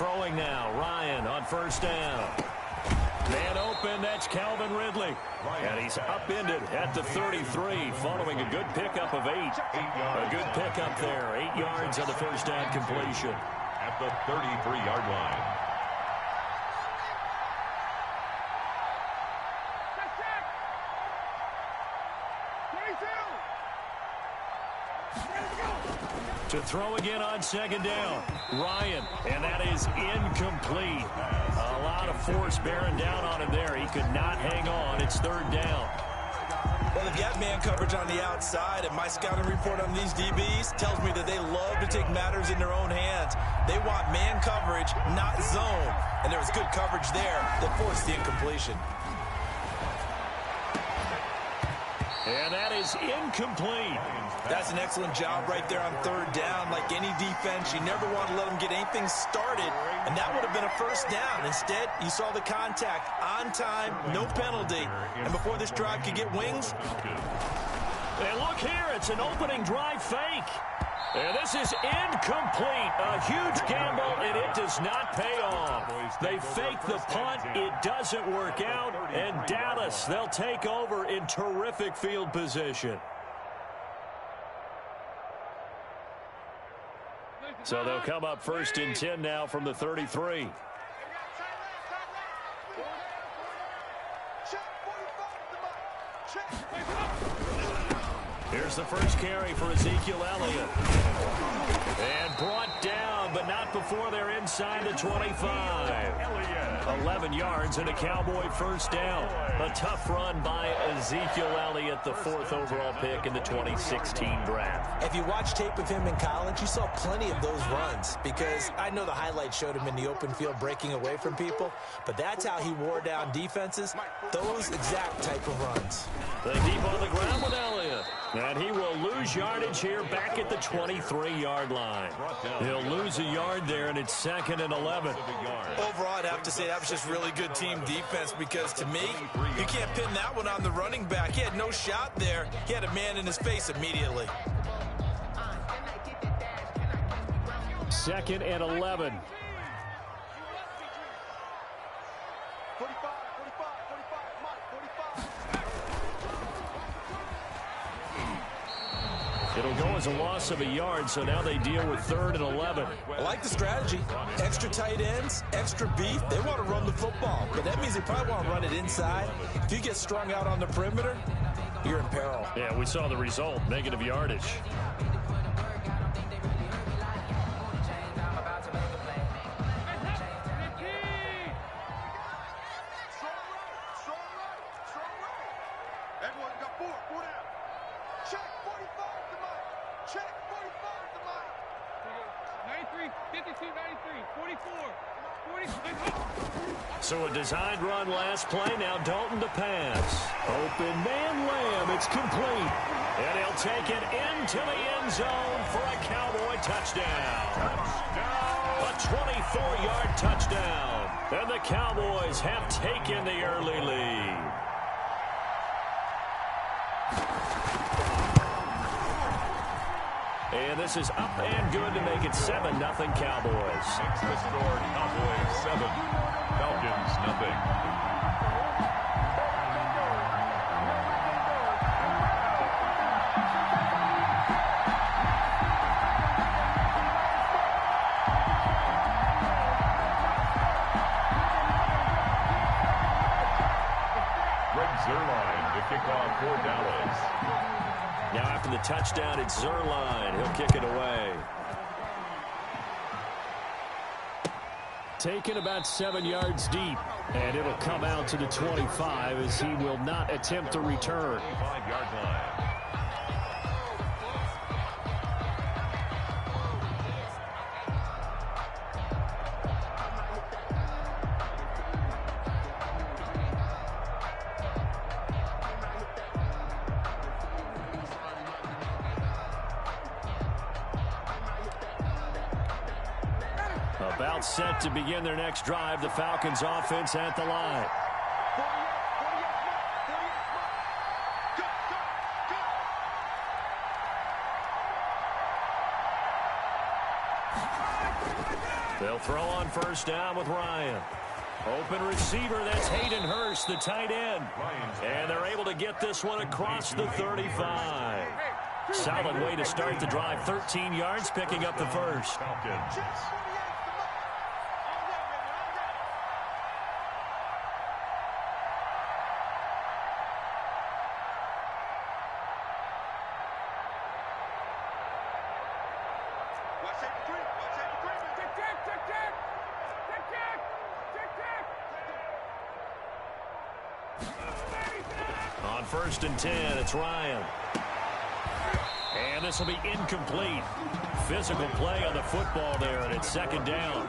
throwing now. Ryan on first down. Man open, that's Calvin Ridley. And he's upended at the 33 following a good pickup of 8. A good pickup there. 8 yards on the first down completion. At the 33-yard line. To throw again on second down. Ryan, and that is incomplete. A lot of force bearing down on him there. He could not hang on. It's third down. Well, they've got man coverage on the outside, and my scouting report on these DBs tells me that they love to take matters in their own hands. They want man coverage, not zone. And there was good coverage there that forced the incompletion. And that is incomplete. That's an excellent job right there on third down. Like any defense, you never want to let them get anything started, and that would have been a first down. Instead, you saw the contact on time, no penalty. And before this drive could get wings. And look here, it's an opening drive fake. And this is incomplete. A huge gamble, and it does not pay off. They fake the punt. It doesn't work out. And Dallas, they'll take over in terrific field position. So they'll come up first and 10 now from the 33. Here's the first carry for Ezekiel Elliott. And brought down, but not before they're inside the 25. 11 yards and a Cowboy first down. A tough run by Ezekiel Elliott, the 4th overall pick in the 2016 draft. If you watch tape of him in college, you saw plenty of those runs, because I know the highlights showed him in the open field breaking away from people, but that's how he wore down defenses, those exact type of runs. The deep on the ground with Elliott. And he will lose yardage here back at the 23-yard line. He'll lose a yard there, and it's 2nd and 11. Overall, I'd have to say that was just really good team defense, because to me, you can't pin that one on the running back. He had no shot there. He had a man in his face immediately. 2nd and 11. It'll go as a loss of a yard, so now they deal with 3rd and 11. I like the strategy. Extra tight ends, extra beef. They want to run the football, but that means they probably want to run it inside. If you get strung out on the perimeter, you're in peril. Yeah, we saw the result, negative yardage. So a designed run last play. Now Dalton to pass. Open man Lamb. It's complete. And he'll take it into the end zone for a Cowboy touchdown. A 24-yard touchdown. And the Cowboys have taken the early lead. And this is up and good to make it 7-0 Cowboys. Makes the score Cowboys 7, Falcons nothing. Greg Zuerlein to kick off for Dallas. Now after the touchdown, it's Zuerlein. He'll kick it away. Taken about 7 yards deep, and it'll come out to the 25 as he will not attempt to return. 5-yard line. About set to begin their next drive. The Falcons offense at the line. They'll throw on first down with Ryan. Open receiver, that's Hayden Hurst, the tight end. And they're able to get this one across the 35. Solid way to start the drive. 13 yards, picking up the first. On first and 10, it's Ryan. And this will be incomplete. Physical play on the football there, and it's second down.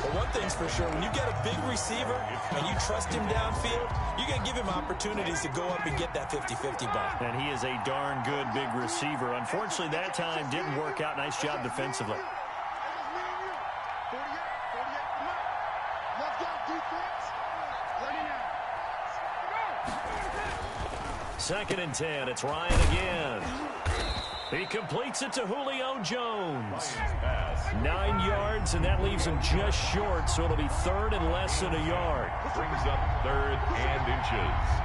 Well, one thing's for sure, when you get a big receiver and you trust him downfield, you're going to give him opportunities to go up and get that 50-50 ball. And he is a darn good big receiver. Unfortunately, that time didn't work out. Nice job defensively. Second and 10, it's Ryan again. He completes it to Julio Jones. 9 yards, and that leaves him just short, so it'll be third and less than a yard. Brings up third and inches.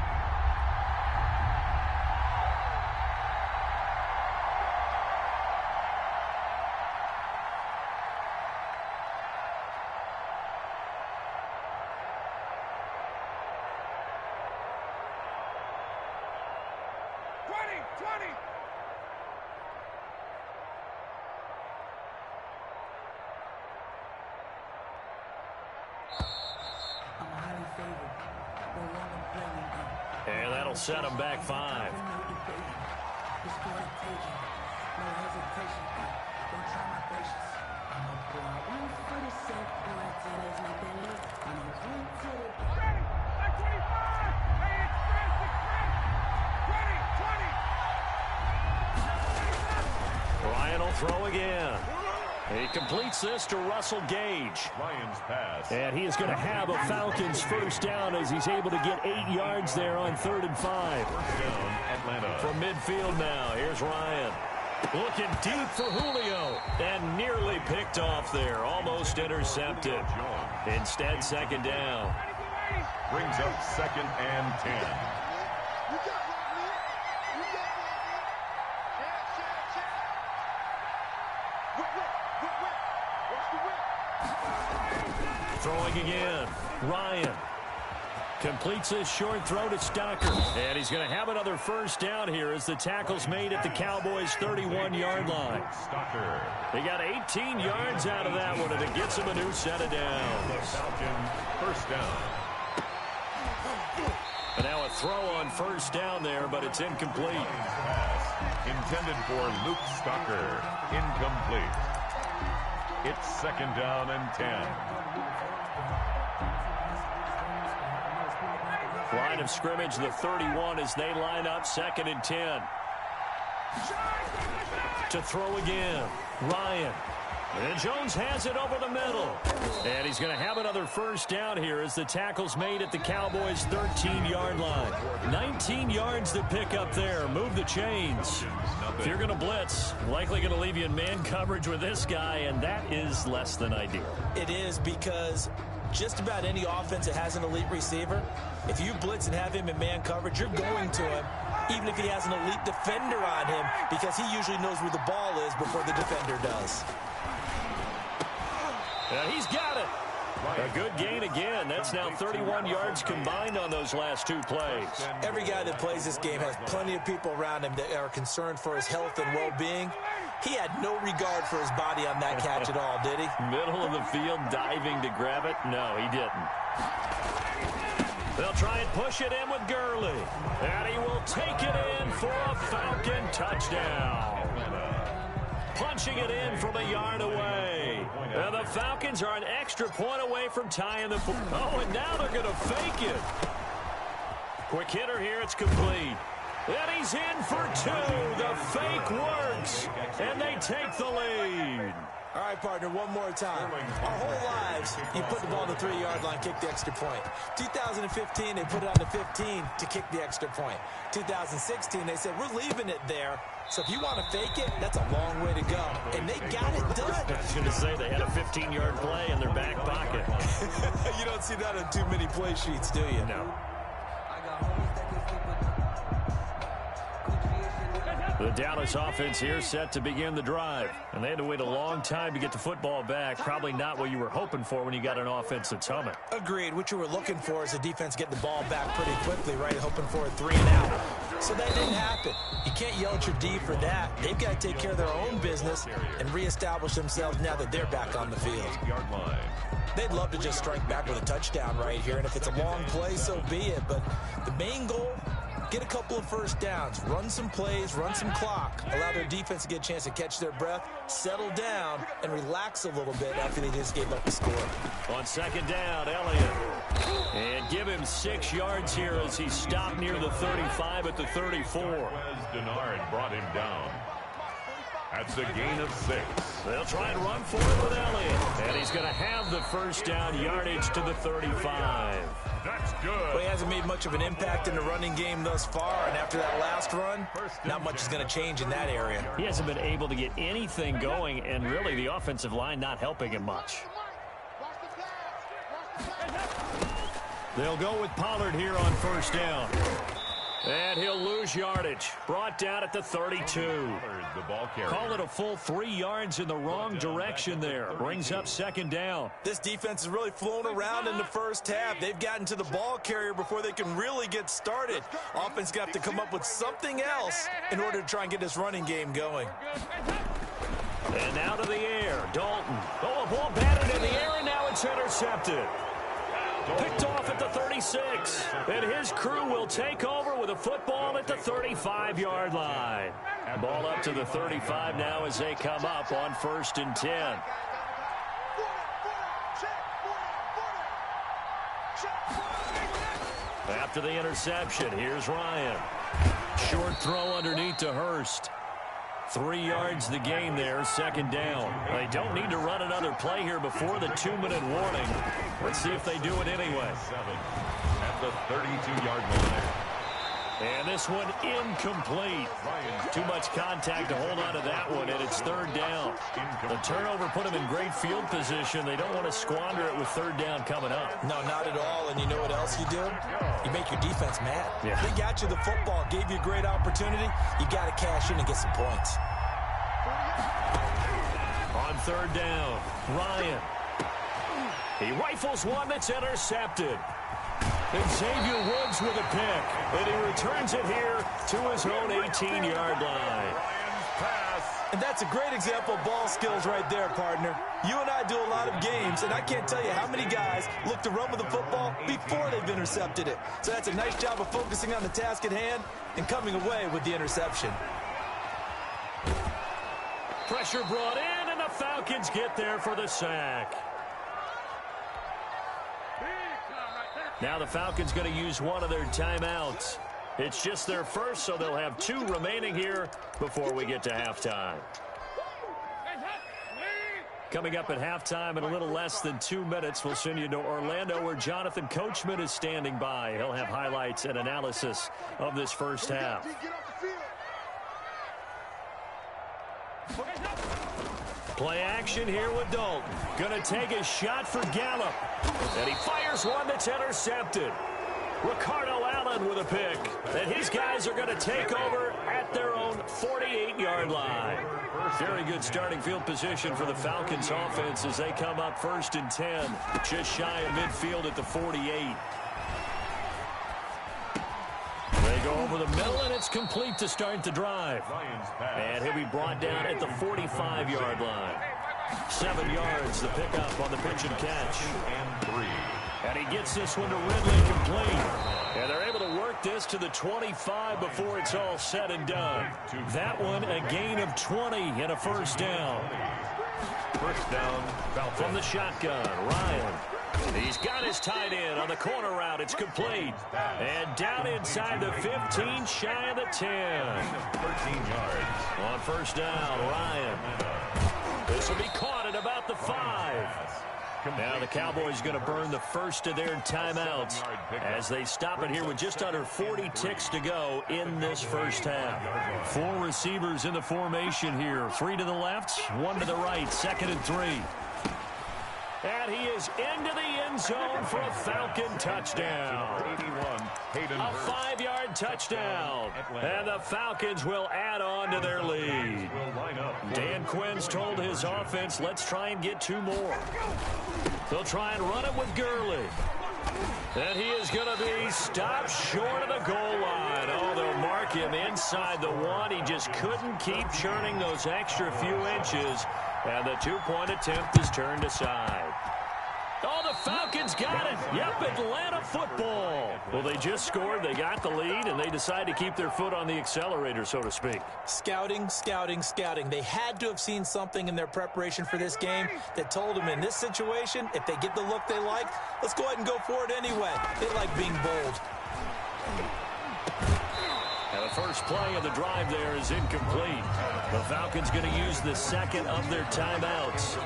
And that'll set him back 5. Ryan will throw again. He completes this to Russell Gage. Lions pass. And he is going to have a Falcons first down as he's able to get 8 yards there on 3rd and 5. First down, Atlanta. From midfield now, here's Ryan. Looking deep for Julio. And nearly picked off there. Almost intercepted. Instead, second down. Brings up second and 10. Throwing again. Ryan completes his short throw to Stocker. And he's going to have another first down here as the tackle's made at the Cowboys' 31-yard line. Stocker. He got 18 yards out of that one, and it gets him a new set of downs. Falcons first down. And now a throw on first down there, but it's incomplete. Pass intended for Luke Stocker. Incomplete. It's second down and 10. Line of scrimmage, the 31 as they line up, second and 10. To throw again, Ryan. And Jones has it over the middle. And he's going to have another first down here as the tackle's made at the Cowboys' 13-yard line. 19 yards to pick up there. Move the chains. If you're going to blitz, likely going to leave you in man coverage with this guy, and that is less than ideal. It is, because just about any offense that has an elite receiver, if you blitz and have him in man coverage, you're going to him, even if he has an elite defender on him, because he usually knows where the ball is before the defender does. He's got it. A good gain again. That's now 31 yards combined on those last two plays. Every guy that plays this game has plenty of people around him that are concerned for his health and well-being. He had no regard for his body on that catch at all, did he? Middle of the field, diving to grab it. No, he didn't. They'll try and push it in with Gurley. And he will take it in for a Falcon touchdown. Punching it in from a yard away. And the Falcons are an extra point away from tying the... Oh, and now they're going to fake it. Quick hitter here, it's complete. And he's in for two. The fake works. And they take the lead. All right, partner, one more time. Our whole lives, you put the ball on the 3-yard line, kick the extra point. 2015, they put it on the 15 to kick the extra point. 2016, they said, we're leaving it there. So if you want to fake it, that's a long way to go. And they got it done. going to say they had a 15-yard play in their back pocket. You don't see that on too many play sheets, do you? No. The Dallas offense here set to begin the drive. And they had to wait a long time to get the football back. Probably not what you were hoping for when you got an offense that's humming. Agreed. What you were looking for is the defense getting the ball back pretty quickly, right? Hoping for a 3 and out. So that didn't happen. You can't yell at your D for that. They've got to take care of their own business and reestablish themselves now that they're back on the field. They'd love to just strike back with a touchdown right here. And if it's a long play, so be it. But the main goal, get a couple of first downs, run some plays, run some clock, allow their defense to get a chance to catch their breath, settle down, and relax a little bit after they just gave up a score. On second down, Elliott. And give him 6 yards here as he stopped near the 35 at the 34. Denard brought him down. That's a gain of 6. They'll try and run for it with Elliott. And he's going to have the first down yardage to the 35. That's good. Well, he hasn't made much of an impact in the running game thus far, and after that last run, not much is going to change in that area. He hasn't been able to get anything going, and really the offensive line not helping him much. They'll go with Pollard here on first down. And he'll lose yardage. Brought down at the 32. The ball carrier. Call it a full 3 yards in the wrong direction there. Brings up second down. This defense has really flown around in the first half. They've gotten to the ball carrier before they can really get started. Offense got to come up with something else in order to try and get this running game going. And now to the air. Dalton. Oh, a ball batted in the air, and now it's intercepted. Picked off at the 36. And his crew will take over with a football at the 35-yard line. Ball up to the 35 now as they come up on 1st and 10. After the interception, here's Ryan. Short throw underneath to Hurst. 3 yards the gain there, second down. They don't need to run another play here before the 2-minute warning. Let's see if they do it anyway. 7 at the 32-yard line. And this one incomplete. Too much contact to hold on to that one, and it's 3rd down. The turnover put them in great field position. They don't want to squander it with 3rd down coming up. No, not at all. And you know what else you do? You make your defense mad. Yeah. They got you the football, gave you a great opportunity. You got to cash in and get some points. On 3rd down, Ryan. He rifles one that's intercepted. And Xavier Woods with a pick. And he returns it here to his own 18-yard line. And that's a great example of ball skills right there, partner. You and I do a lot of games, and I can't tell you how many guys look to run with the football before they've intercepted it. So that's a nice job of focusing on the task at hand and coming away with the interception. Pressure brought in, and the Falcons get there for the sack. Now the Falcons going to use one of their timeouts. It's just their first, so they'll have 2 remaining here before we get to halftime. Coming up at halftime in a little less than 2 minutes, we'll send you to Orlando where Jonathan Coachman is standing by. He'll have highlights and analysis of this first half. Play action here with Dalton. Going to take a shot for Gallup. And he fires one that's intercepted. Ricardo Allen with a pick. And his guys are going to take over at their own 48-yard line. Very good starting field position for the Falcons offense as they come up 1st and 10. Just shy of midfield at the 48. They go over the middle, and it's complete to start the drive. And he'll be brought down at the 45-yard line. 7 yards, the pickup on the pitch and catch. And he gets this one to Ridley complete. And they're able to work this to the 25 before it's all said and done. That one a gain of 20 and a first down. First down, Falcons. From the shotgun, Ryan. He's got his tight end on the corner route. It's complete. And down inside the 15, shy of the 10. 13 yards. On first down, Ryan. This will be caught at about the 5. Now the Cowboys going to burn the first of their timeouts as they stop it here with just under 40 ticks to go in this first half. 4 receivers in the formation here. 3 to the left, 1 to the right, 2nd and 3. And he is into the end zone for a Falcon touchdown. A 5-yard touchdown. And the Falcons will add on to their lead. Dan Quinn's told his offense, let's try and get 2 more. They'll try and run it with Gurley. And he is going to be stopped short of the goal line. Oh, they'll mark him inside the 1. He just couldn't keep churning those extra few inches. And the 2-point attempt is turned aside. Oh, the Falcons got it. Yep, Atlanta football. Well, they just scored. They got the lead, and they decide to keep their foot on the accelerator, so to speak. Scouting, scouting, scouting. They had to have seen something in their preparation for this game that told them in this situation, if they get the look they like, let's go ahead and go for it anyway. They like being bold. And the first play of the drive there is incomplete. The Falcons going to use the second of their timeouts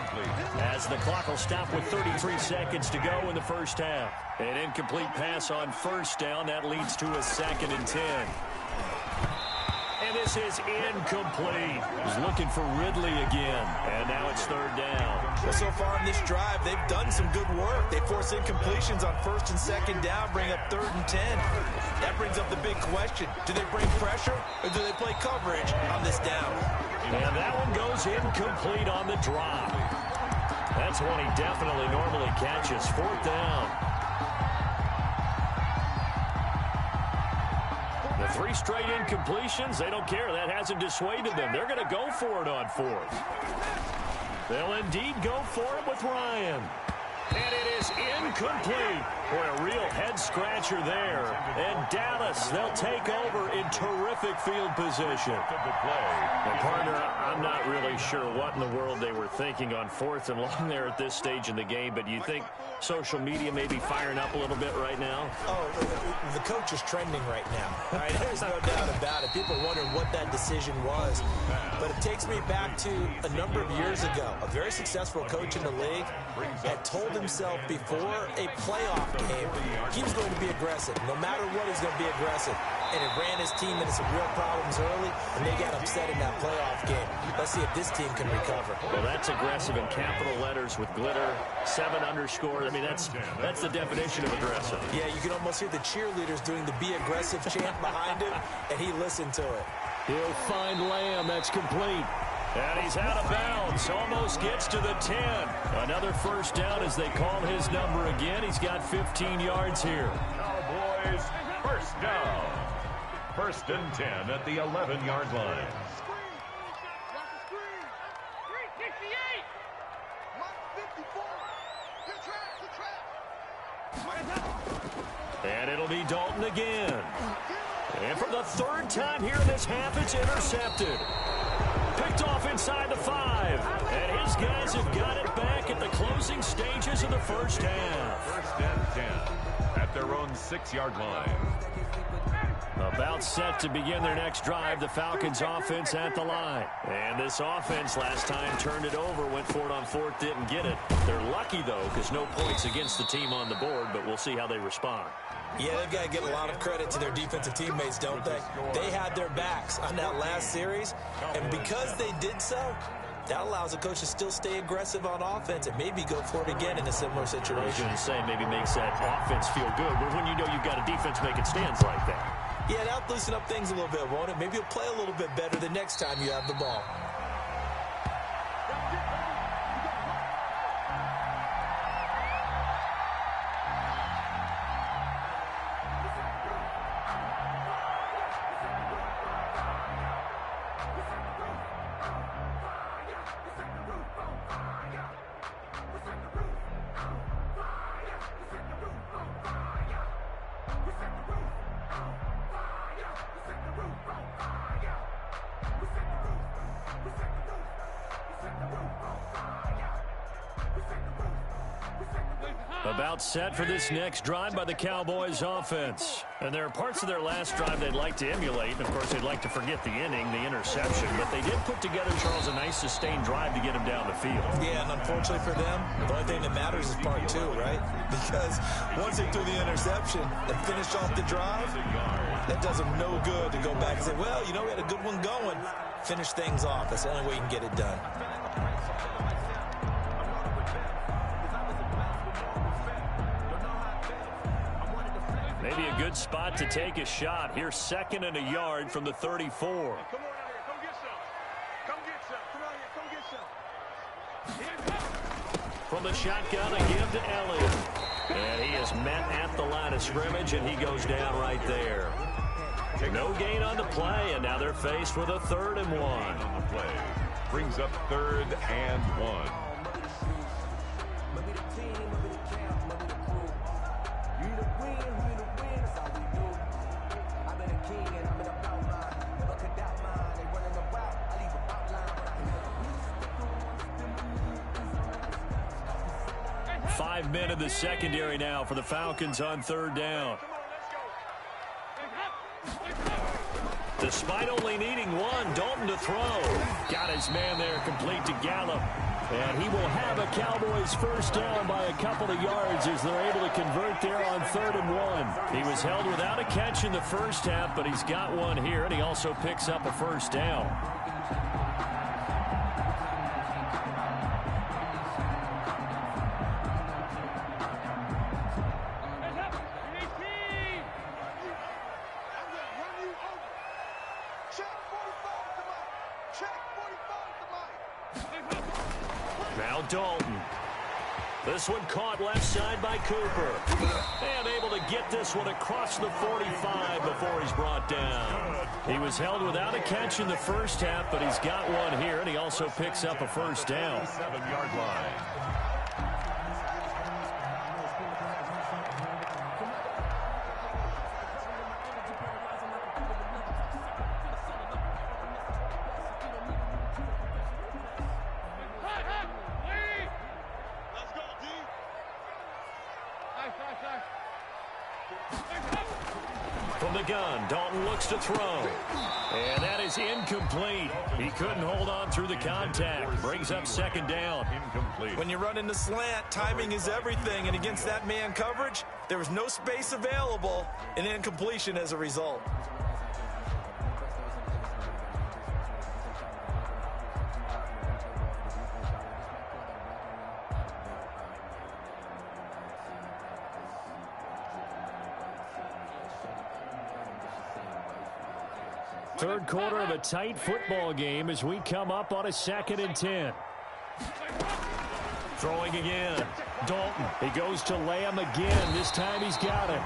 as the clock will stop with 33 seconds to go in the first half. An incomplete pass on first down. That leads to a 2nd and 10. And this is incomplete. He's looking for Ridley again. And now it's 3rd down. Well, so far in this drive, they've done some good work. They force incompletions on 1st and 2nd down, bring up 3rd and 10. That brings up the big question. Do they bring pressure or do they play coverage on this down? And that one goes incomplete on the drop. That's one he definitely normally catches. 4th down. The 3 straight incompletions, they don't care. That hasn't dissuaded them. They're going to go for it on 4th. They'll indeed go for it with Ryan. And it is incomplete. Boy, a real head-scratcher there. And Dallas, they'll take over in terrific field position. And partner, I'm not really sure what in the world they were thinking on 4th and long there at this stage in the game, but you think social media may be firing up a little bit right now? Oh, the coach is trending right now. All right, there's no doubt about it. People are wondering what that decision was. But it takes me back to a number of years ago. A very successful coach in the league had told himself before a playoff game he was going to be aggressive. No matter what, he's going to be aggressive. And it ran his team into some real problems early, and they got upset in that playoff game. Let's see if this team can recover. Well, that's aggressive in capital letters with glitter, 7 underscore. I mean, that's the definition of aggressive. Yeah, you can almost hear the cheerleaders doing the be aggressive chant behind him, and he listened to it. He'll find Lamb. That's complete. And he's out of bounds. Almost gets to the 10. Another first down as they call his number again. He's got 15 yards here. Cowboys, first down. 1st and 10 at the 11-yard line. And it'll be Dalton again. And for the 3rd time here in this half, it's intercepted. Picked off inside the 5. And his guys have got it back at the closing stages of the first half. 1st and 10 at their own 6-yard line. About set to begin their next drive, the Falcons offense at the line. And this offense last time turned it over, went for it on 4th, didn't get it. They're lucky, though, because no points against the team on the board, but we'll see how they respond. Yeah, they've got to give a lot of credit to their defensive teammates, don't they? They had their backs on that last series, and because they did so, that allows the coach to still stay aggressive on offense and maybe go for it again in a similar situation. I was going to say maybe makes that offense feel good, but when you know you've got a defense making stands like that. Yeah, that'll loosen up things a little bit, won't it? Maybe you'll play a little bit better the next time you have the ball. About set for this next drive by the Cowboys offense. And there are parts of their last drive they'd like to emulate. And of course, they'd like to forget the inning, the interception. But they did put together, Charles, a nice nice sustained drive to get him down the field. Yeah, and unfortunately for them, the only thing that matters is part two, right? Because once they threw the interception and finished off the drive, that does them no good to go back and say, well, you know, we had a good one going. Finish things off. That's the only way you can get it done. Maybe a good spot to take a shot. Here's 2nd and a yard from the 34. Come on out here. Come get some. Come get some. Come out here. Come get some. From the shotgun, a give to Elliott. And he is met at the line of scrimmage, and he goes down right there. No gain on the play, and now they're faced with a 3rd and 1. On the play. Brings up 3rd and 1. Five men in the secondary now for the Falcons on 3rd down. Despite only needing one, Dalton to throw. Got his man there complete to Gallup. And he will have a Cowboys 1st down by a couple of yards as they're able to convert there on 3rd and 1. He was held without a catch in the first half, but he's got one here, and he also picks up a 1st down. Now Dalton. This one caught left side by Cooper. And able to get this one across the 45 before he's brought down. He was held without a catch in the first half, but he's got one here, and he also picks up a 1st down. 7-yard line. From the gun, Dalton looks to throw. And that is incomplete. He couldn't hold on through the contact. Brings up 2nd down. Incomplete. When you run in the slant, timing is everything. And against that man coverage, there was no space available, and incompletion as a result. Third quarter of a tight football game as we come up on a 2nd and 10. Throwing again. Dalton. He goes to Lamb again. This time he's got it.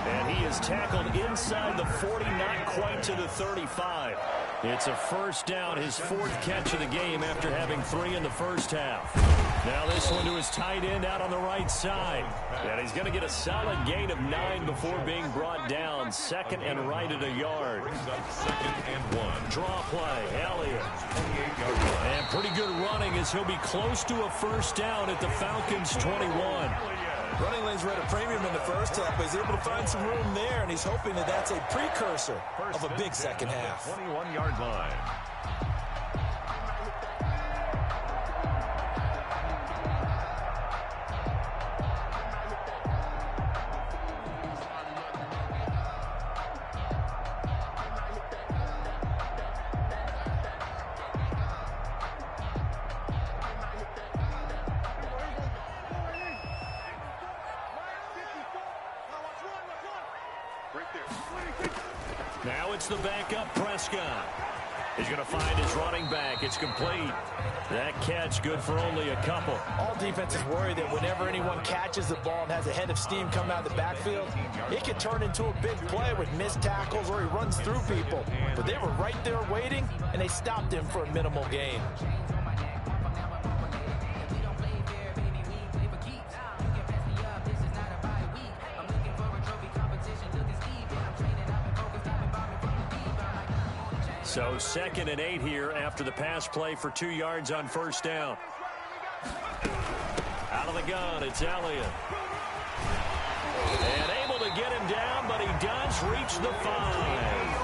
And he is tackled inside the 40, not quite to the 35. It's a 1st down, his 4th catch of the game after having 3 in the first half. Now this one to his tight end out on the right side. And he's going to get a solid gain of 9 before being brought down. 2nd and right at a yard. Brings up 2nd and 1. Draw play, Elliott. 28-yard line. And pretty good running as he'll be close to a 1st down at the Falcons' 21. Running lanes were at a premium in the first half, but he's able to find some room there, and he's hoping that that's a precursor of a big second half. 21-yard line. Now it's the backup Prescott. He's going to find his running back. It's complete. That catch good for only a couple. All defenses worry that whenever anyone catches the ball and has a head of steam coming out of the backfield, it can turn into a big play with missed tackles or he runs through people. But they were right there waiting, and they stopped him for a minimal gain. So 2nd and 8 here after the pass play for 2 yards on 1st down. Out of the gun, it's Elliott. And able to get him down, but he does reach the 5.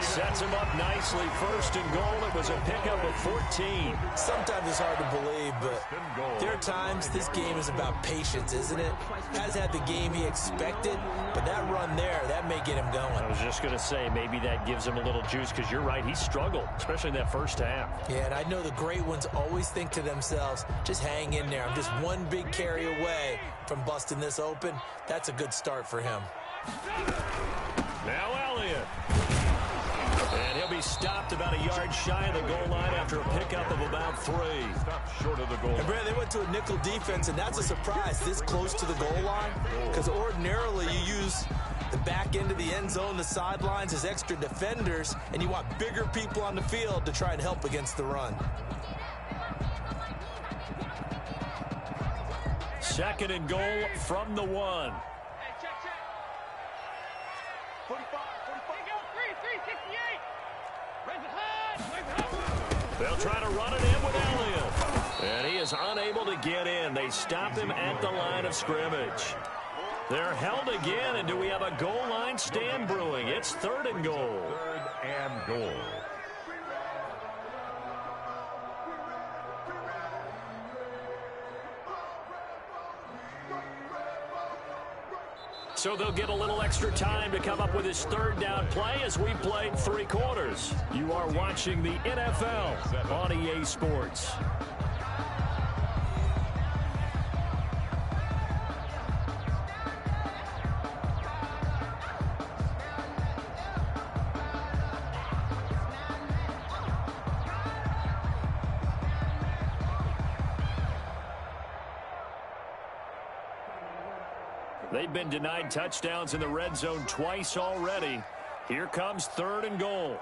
Sets him up nicely. First and goal. It was a pickup of 14. Sometimes it's hard to believe, but there are times this game is about patience, isn't it? Has had the game he expected, but that run there, that may get him going. I was just going to say, maybe that gives him a little juice, because you're right, he struggled, especially in that first half. Yeah, and I know the great ones always think to themselves, just hang in there. I'm just one big carry away from busting this open. That's a good start for him. Now Elliott. And he'll be stopped about a yard shy of the goal line after a pickup of about 3. Stopped short of the goal. And Brad, they went to a nickel defense, and that's a surprise this close to the goal line, because ordinarily you use the back end of the end zone, the sidelines as extra defenders, and you want bigger people on the field to try and help against the run. Second and goal from the 1. Hey, check. 45. They'll try to run it in with Elliott. And he is unable to get in. They stop him at the line of scrimmage. They're held again, and do we have a goal line stand brewing? It's third and goal. Third and goal. So they'll get a little extra time to come up with his third down play as we played 3 quarters. You are watching the NFL on EA Sports. They've been denied touchdowns in the red zone twice already. Here comes third and goal.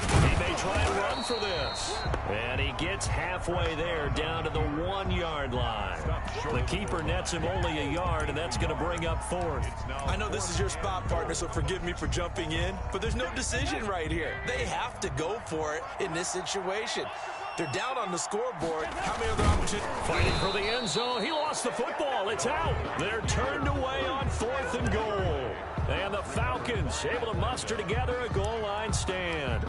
He may try and run for this. And he gets halfway there, down to the 1-yard line. The keeper nets him only a yard, and that's going to bring up fourth. I know this is your spot, partner, so forgive me for jumping in, but there's no decision right here. They have to go for it in this situation. They're down on the scoreboard. How many other opportunities? Fighting for the end zone. He lost the football. It's out. They're turned away on fourth and goal. And the Falcons able to muster together a goal line stand.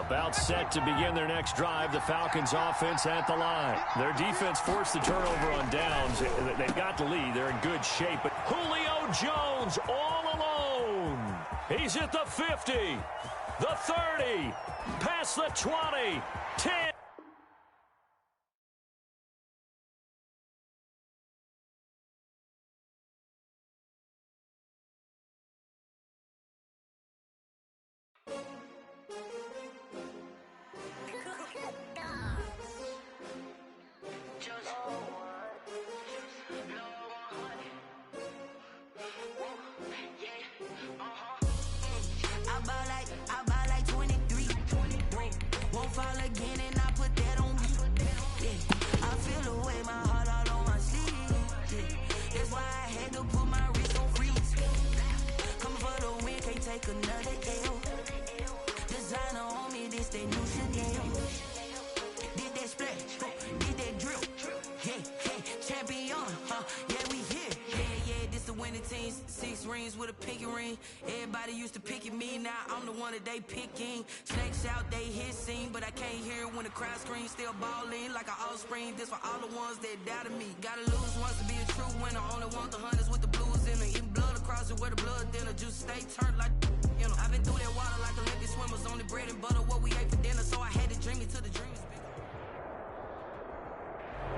About set to begin their next drive. The Falcons offense at the line. Their defense forced the turnover on downs. They've got the lead. They're in good shape. But Julio Jones all alone. He's at the 50, the 30, past the 20, 10. I buy like 23. Won't fall again, and I put that on me. Yeah, I feel away, my heart all on my sleeve. Yeah, that's why I had to put my wrist on freeze. Coming for the win, can't take another L. Designer on me, this that new Chanel. Did that splash, did that drip. Yeah, champion, yeah, we here. Yeah, this the winning team. 6 rings with a pinky ring. Everybody used to picking me, now I'm the one that they picking. Snakes out, they hit scene, but I can't hear it when the crowd screams. Still balling like an offspring. This for all the ones that doubted me. Gotta lose once to be a true winner. Only want the hunters with the blues in them. Eating blood across it where the blood dinner. Juice stay turned like, you know. I've been through that water like Olympic swimmers. Only bread and butter, what we ate for dinner. So I had to dream it till the dreams.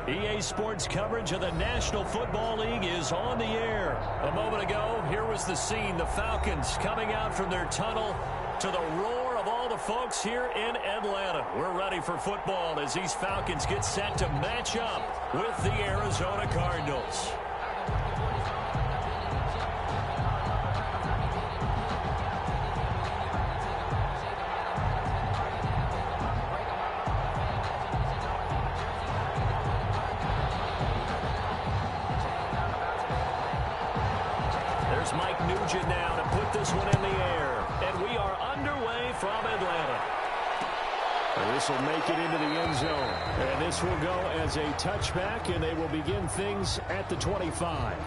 EA Sports coverage of the National Football League is on the air. A moment ago, here was the scene. The Falcons coming out from their tunnel to the roar of all the folks here in Atlanta. We're ready for football as these Falcons get set to match up with the Arizona Cardinals. Mike Nugent now to put this one in the air. And we are underway from Atlanta. And this will make it into the end zone. And this will go as a touchback, and they will begin things at the 25.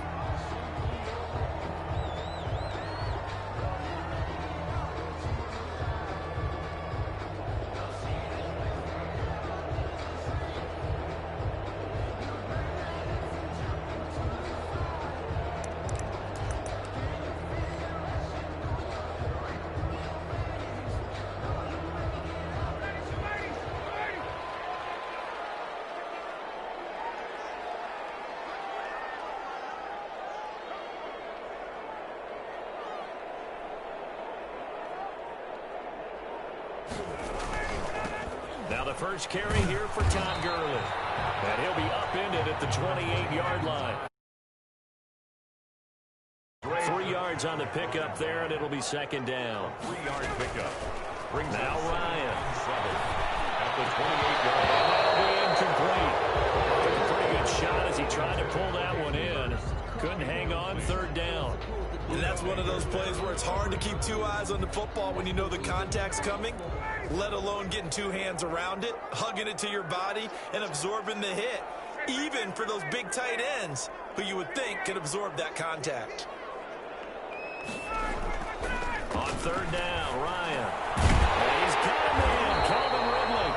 Now the first carry here for Todd Gurley. And he'll be upended at the 28-yard line. 3 yards on the pickup there, and it'll be second down. 3-yard pickup. Brings now Ryan. 7 at the 28-yard line. That'll be incomplete. Took a pretty good shot as he tried to pull that one in. Couldn't hang on, third down. And that's one of those plays where it's hard to keep 2 eyes on the football when you know the contact's coming, let alone getting 2 hands around it, hugging it to your body, and absorbing the hit, even for those big tight ends who you would think could absorb that contact. On third down, Ryan. And he's got a man, Calvin Ridley.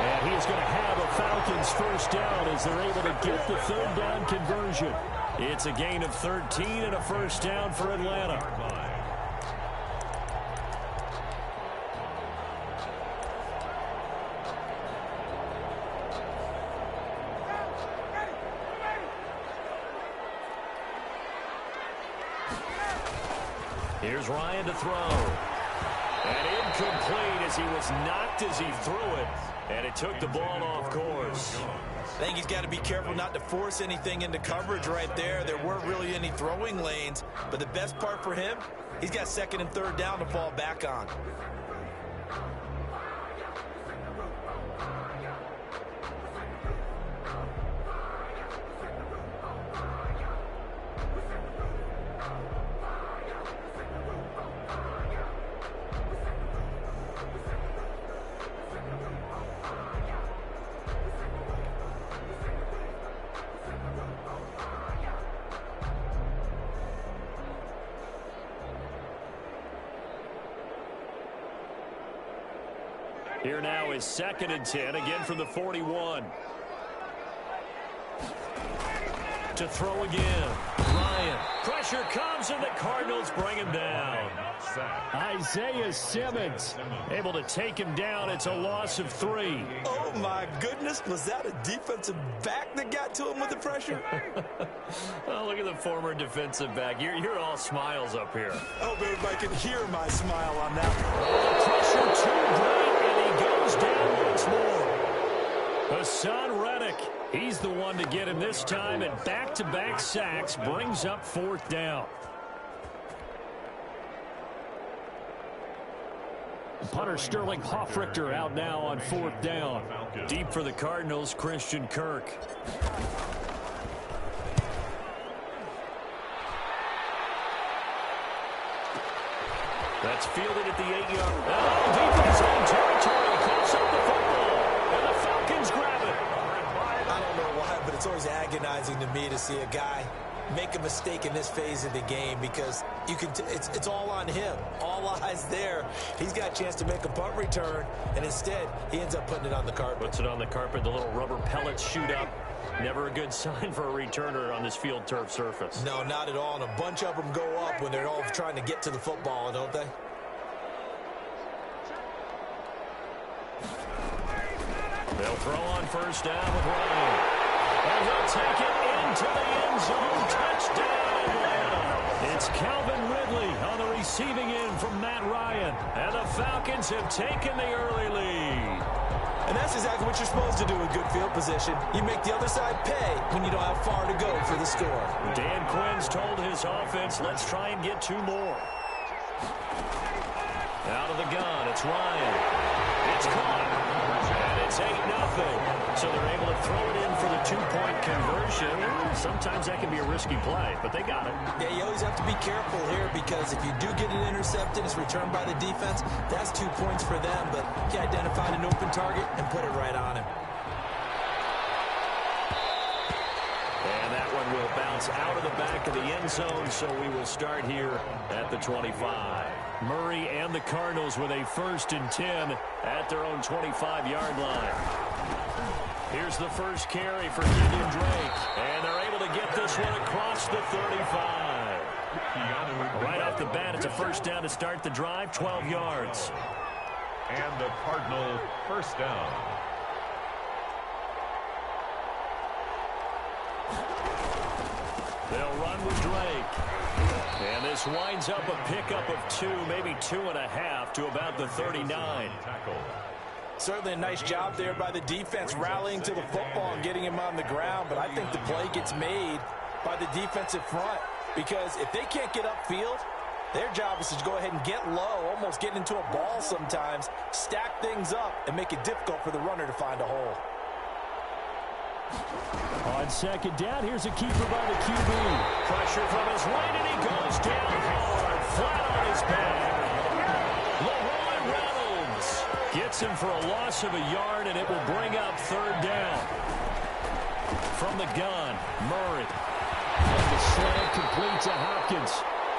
And he's going to have a Falcons first down as they're able to get the third down conversion. It's a gain of 13 and a first down for Atlanta. Here's Ryan to throw. And incomplete as he was knocked as he threw it. And it took the ball off course. I think he's got to be careful not to force anything into coverage right there. There weren't really any throwing lanes. But the best part for him, he's got second and third down to fall back on. Here now is second and 10, again from the 41. To throw again. Ryan. Pressure comes, and the Cardinals bring him down. Isaiah Simmons able to take him down. It's a loss of 3. Oh, my goodness. Was that a defensive back that got to him with the pressure? Oh, look at the former defensive back. You're all smiles up here. Oh, man, if I can hear my smile on that one. Pressure too great, and he goes down once more. Hassan Reddick. He's the one to get him this time, and back-to-back sacks brings up fourth down. Punter Sterling Hoffrichter out now on fourth down. Deep for the Cardinals, Christian Kirk. That's fielded at the 8-yard. Oh, deep in his own territory. Coughs up the football, and the Falcons grab it. I don't know why, but it's always agonizing to me to see a guy make a mistake in this phase of the game because you can it's all on him. All eyes there. He's got a chance to make a punt return, and instead he ends up putting it on the carpet. Puts it on the carpet. The little rubber pellets shoot up. Never a good sign for a returner on this field turf surface. No, not at all. And a bunch of them go up when they're all trying to get to the football, don't they? They'll throw on first down with Ryan. And he'll take it into the end zone. Touchdown, Atlanta. It's Calvin Ridley on the receiving end from Matt Ryan. And the Falcons have taken the early lead. And that's exactly what you're supposed to do with good field position. You make the other side pay when you don't have far to go for the score. Dan Quinn's told his offense, let's try and get 2 more. Out of the gun, it's Ryan. It's caught. And it's It's 8-0. So they're able to throw it in for the two-point conversion. Sometimes that can be a risky play, but they got it. Yeah, you always have to be careful here because if you do get it intercepted, it's returned by the defense. That's 2 points for them, but he identified an open target and put it right on him. And that one will bounce out of the back of the end zone, so we will start here at the 25. Murray and the Cardinals with a 1st and 10 at their own 25-yard line. Here's the first carry for Kenyon Drake, and they're able to get this one across the 35. Right off the bat, it's a first down to start the drive, 12 yards. And the Cardinal first down. They'll run with Drake. And this winds up a pickup of 2, maybe 2.5 to about the 39. Certainly a nice job there by the defense rallying to the football and getting him on the ground, but I think the play gets made by the defensive front because if they can't get upfield, their job is to go ahead and get low, almost get into a ball sometimes, stack things up, and make it difficult for the runner to find a hole. On second down, here's a keeper by the QB. Pressure from his right, and he goes down hard, flat on his back. LeRoy Reynolds gets him for a loss of a yard, and it will bring up 3rd down. From the gun, Murray. And the slam complete to Hopkins.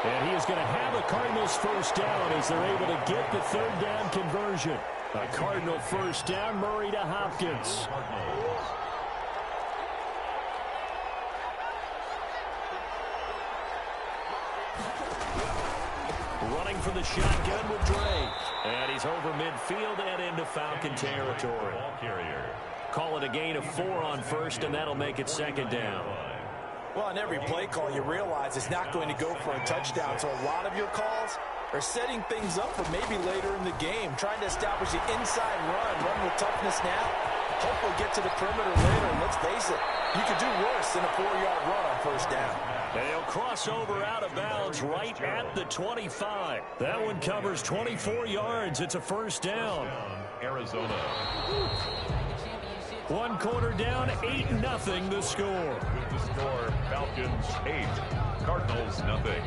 And he is going to have a Cardinals first down as they're able to get the 3rd down conversion. A Cardinal first down, Murray to Hopkins. Running for the shotgun with Drake. And he's over midfield and into Falcon territory. Call it a gain of 4 on first, and that'll make it 2nd down. Well, on every play call, you realize it's not going to go for a touchdown. So a lot of your calls are setting things up for maybe later in the game, trying to establish the inside run with toughness now. Hopefully get to the perimeter later. And let's face it, you could do worse than a 4-yard run on first down. And he'll cross over out of bounds right at the 25. That one covers 24 yards. It's a first down. Arizona. 1 quarter down, 8-0 the score. With the score, Falcons 8, Cardinals nothing.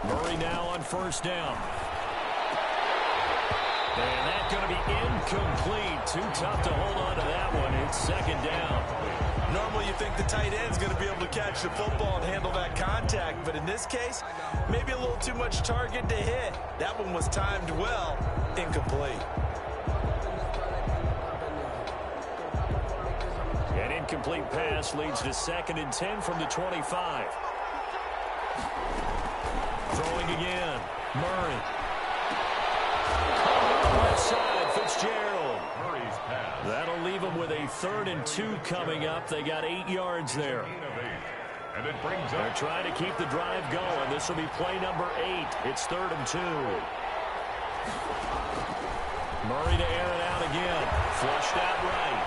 Murray now on first down. And that's going to be incomplete. Too tough to hold on to that one. It's 2nd down. Normally you think the tight end's going to be able to catch the football and handle that contact, but in this case, maybe a little too much target to hit. That one was timed well, incomplete. An incomplete pass leads to 2nd and 10 from the 25. Throwing again. Murray. Left side, Fitzgerald. Murray's pass. That'll leave them with a 3rd and 2 coming up. They got 8 yards there. And it brings They're up. trying to keep the drive going. This will be play number 8. It's 3rd and 2. Murray to air it out again. Flushed out right.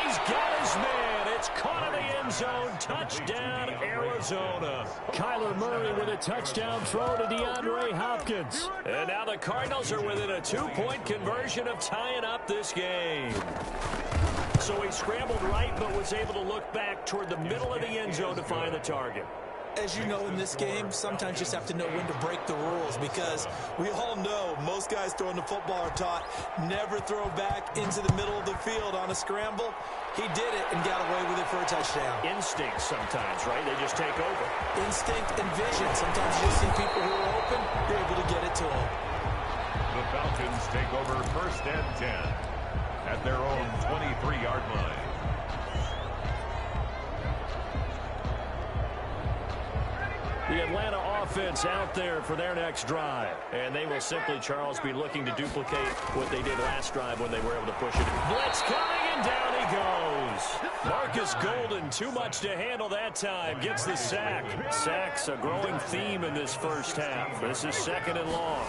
He's got his man. It's caught in the end zone. Touchdown, Arizona. Kyler Murray with a touchdown throw to DeAndre Hopkins. And now the Cardinals are within a 2-point conversion of tying up this game. So he scrambled right, but was able to look back toward the middle of the end zone to find the target. As you know, in this game, sometimes you just have to know when to break the rules because we all know most guys throwing the football are taught never throw back into the middle of the field on a scramble. He did it and got away with it for a touchdown. Instinct sometimes, right? They just take over. Instinct and vision. Sometimes you just see people who are open, you're able to get it to them. The Falcons take over 1st and 10 at their own 23-yard line. The Atlanta offense out there for their next drive. And they will simply, Charles, be looking to duplicate what they did last drive when they were able to push it. Blitz coming, and down he goes. Marcus Golden, too much to handle that time, gets the sack. Sacks a growing theme in this first half. This is 2nd and long.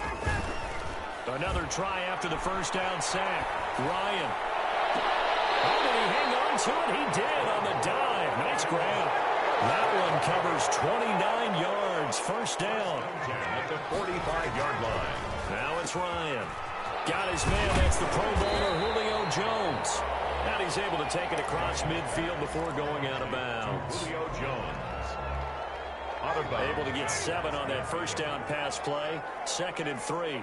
Another try after the first down sack. Ryan. Oh, did he hang on to it? He did on the dive. Nice grab. That one covers 29 yards. First down. At the 45-yard line. Now it's Ryan. Got his man. That's the Pro Bowler Julio Jones. And he's able to take it across midfield before going out of bounds. Julio Jones. Out of bounds. Able to get 7 on that first down pass play. 2nd and 3.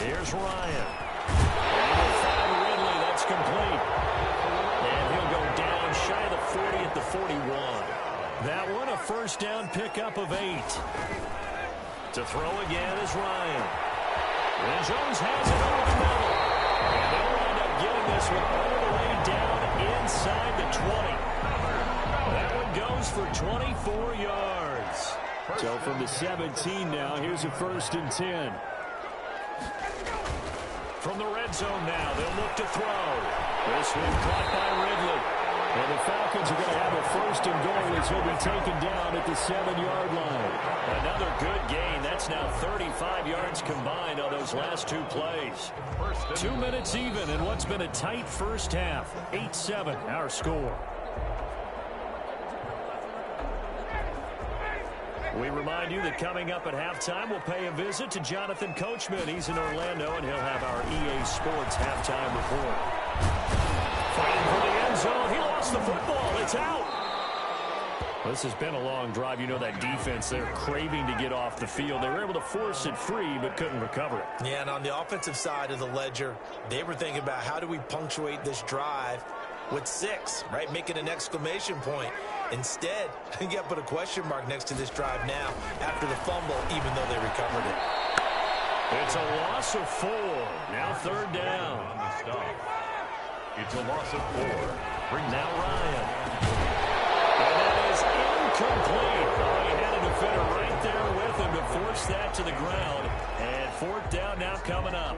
Here's Ryan. And he will find Ridley. That's complete. And he'll go down shy of the 40 at the 41. That one a first down pickup of 8. To throw again is Ryan. And Jones has it over the middle. And they'll wind up getting this one all the way down inside the 20. That one goes for 24 yards. So from the 17 now, here's a 1st and 10. From the red zone now, they'll look to throw. This one caught by Ridley. And the Falcons are going to have a 1st and goal as he'll be taken down at the 7-yard line. Another good gain. That's now 35 yards combined on those last 2 plays. 2 minutes even in what's been a tight first half. 8-7 our score. We remind you that coming up at halftime, we'll pay a visit to Jonathan Coachman. He's in Orlando, and he'll have our EA Sports halftime report. Fighting for the end zone. He lost the football. It's out. This has been a long drive. You know that defense, they're craving to get off the field. They were able to force it free, but couldn't recover it. Yeah, and on the offensive side of the ledger, they were thinking about how do we punctuate this drive with 6, right? Making an exclamation point. Instead, you got to put a question mark next to this drive now after the fumble, even though they recovered it. It's a loss of 4. Now 3rd down. On the stop. It's a loss of 4. Bring now Ryan. And that is incomplete. Oh, he had a defender right there with him to force that to the ground. And 4th down now coming up.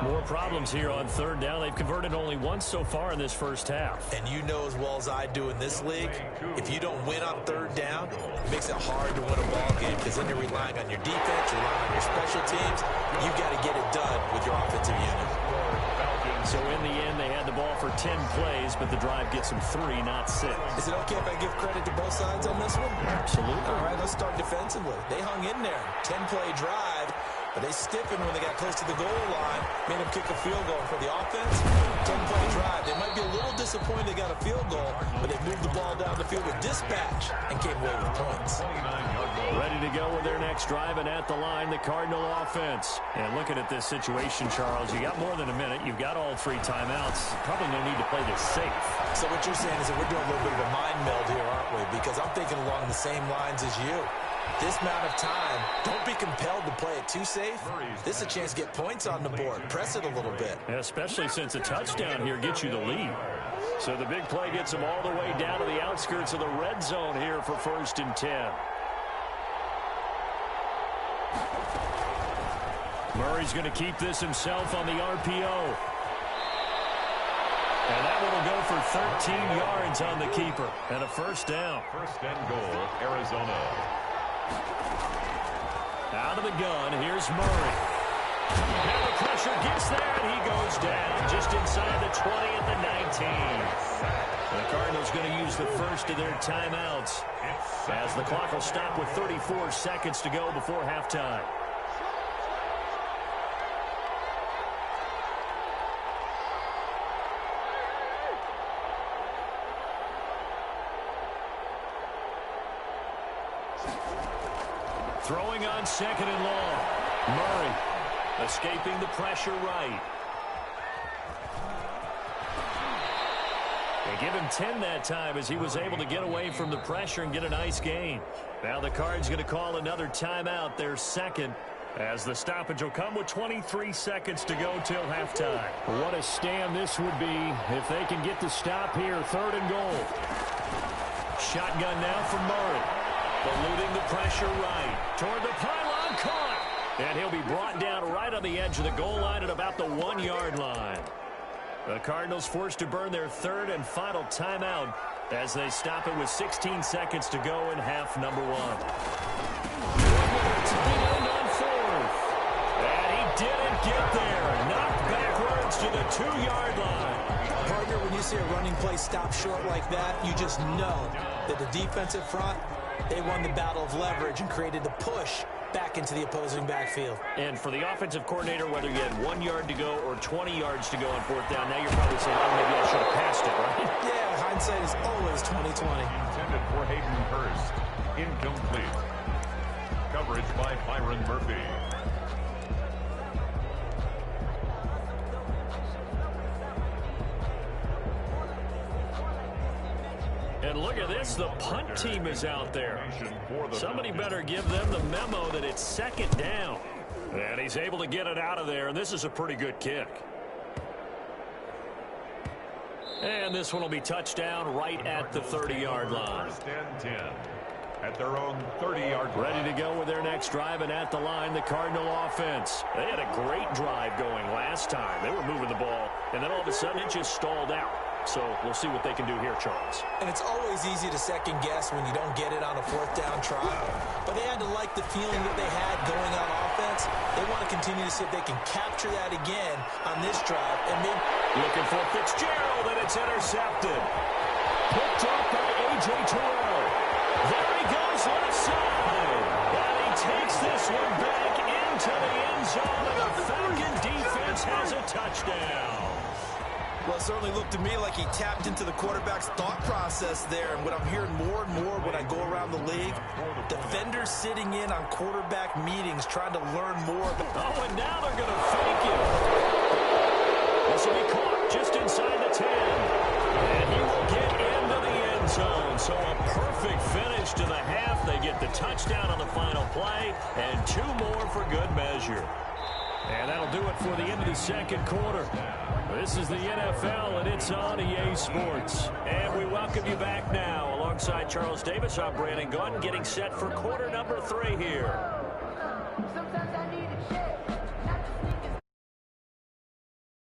More problems here on 3rd down. They've converted only once so far in this first half. And you know as well as I do in this league, if you don't win on 3rd down, it makes it hard to win a ball game because then you're relying on your defense, you're relying on your special teams. You've got to get it done with your offensive unit. So in the end, they had the ball for 10 plays, but the drive gets them 3, not 6. Is it okay if I give credit to both sides on this one? Absolutely. All right, let's start defensively. They hung in there. 10-play drive. But they stiffened when they got close to the goal line, made them kick a field goal. For the offense, 10-play drive. They might be a little disappointed they got a field goal, but they moved the ball down the field with dispatch and came away with points. Ready to go with their next drive, and at the line, the Cardinal offense. And looking at this situation, Charles, you got more than a minute. You've got all 3 timeouts. Probably no need to play this safe. So what you're saying is that we're doing a little bit of a mind meld here, aren't we? Because I'm thinking along the same lines as you. This amount of time, don't be compelled to play it too safe. This is a chance to get points on the board. Press it a little bit. Especially since a touchdown here gets you the lead. So the big play gets them all the way down to the outskirts of the red zone here for 1st and 10. Murray's going to keep this himself on the RPO. And that one will go for 13 yards on the keeper and a 1st down. 1st and goal, Arizona. Out of the gun, here's Murray. Now the pressure gets there, and he goes down just inside the 20 at the 19. The Cardinals going to use the first of their timeouts as the clock will stop with 34 seconds to go before halftime. Throwing on 2nd and long. Murray escaping the pressure right. They give him 10 that time as he was able to get away from the pressure and get a nice gain. Now the Cards going to call another timeout, their 2nd, as the stoppage will come with 23 seconds to go till halftime. What a stand this would be if they can get the stop here, 3rd and goal. Shotgun now for Murray. Eluding the pressure right. Toward the pylon, caught. And he'll be brought down right on the edge of the goal line at about the 1-yard line. The Cardinals forced to burn their third and final timeout as they stop it with 16 seconds to go in half number 1. To the end on fourth. And he didn't get there. Knocked backwards to the 2-yard line. Partner, when you see a running play stop short like that, you just know that the defensive front, they won the battle of leverage and created the push back into the opposing backfield. And for the offensive coordinator, whether you had 1 yard to go or 20 yards to go on fourth down, now you're probably saying, oh, maybe I should have passed it, right? Yeah, hindsight is always 20/20. Intended for Hayden Hurst. Incomplete. Coverage by Byron Murphy. And look at this, the punt team is out there. Somebody better give them the memo that it's second down. And he's able to get it out of there, and this is a pretty good kick. And this one will be touchdown right at the 30-yard line. First and 10 at their own 30-yard line. Ready to go with their next drive, and at the line, the Cardinal offense. They had a great drive going last time. They were moving the ball, and then all of a sudden it just stalled out. So we'll see what they can do here, Charles. And it's always easy to second guess when you don't get it on a fourth down try. But they had to like the feeling that they had going on offense. They want to continue to see if they can capture that again on this drive. And maybe looking for Fitzgerald, and it's intercepted. Picked up by A.J. Terrell. There he goes left side. And he takes this one back into the end zone, and the Falcon defense has a touchdown. Well, it certainly looked to me like he tapped into the quarterback's thought process there. And what I'm hearing more and more when I go around the league, defenders sitting in on quarterback meetings trying to learn more. Oh, and now they're going to fake it. This will be caught just inside the 10. And he will get into the end zone. So a perfect finish to the half. They get the touchdown on the final play, and 2 more for good measure. And that'll do it for the end of the second quarter. This is the NFL, and it's on EA Sports. And we welcome you back now. Alongside Charles Davis, I'm Brandon Gaunt, getting set for quarter number 3 here.